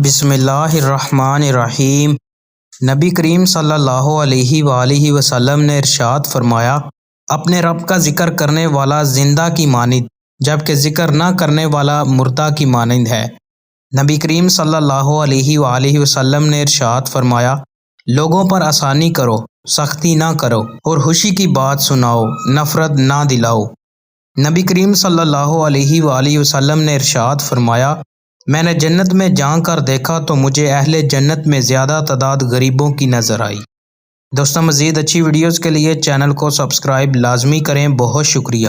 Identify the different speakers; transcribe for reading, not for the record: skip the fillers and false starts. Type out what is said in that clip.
Speaker 1: بسم اللہ الرحمن الرحیم۔ نبی کریم صلی اللہ علیہ وآلہ وسلم نے ارشاد فرمایا، اپنے رب کا ذکر کرنے والا زندہ کی مانند جبکہ ذکر نہ کرنے والا مردہ کی مانند ہے۔ نبی کریم صلی اللہ علیہ وآلہ وسلم نے ارشاد فرمایا، لوگوں پر آسانی کرو، سختی نہ کرو، اور خوشی کی بات سناؤ، نفرت نہ دلاؤ۔ نبی کریم صلی اللہ علیہ وآلہ وسلم نے ارشاد فرمایا، میں نے جنت میں جا کر دیکھا تو مجھے اہل جنت میں زیادہ تعداد غریبوں کی نظر آئی۔ دوستوں، مزید اچھی ویڈیوز کے لیے چینل کو سبسکرائب لازمی کریں۔ بہت شکریہ۔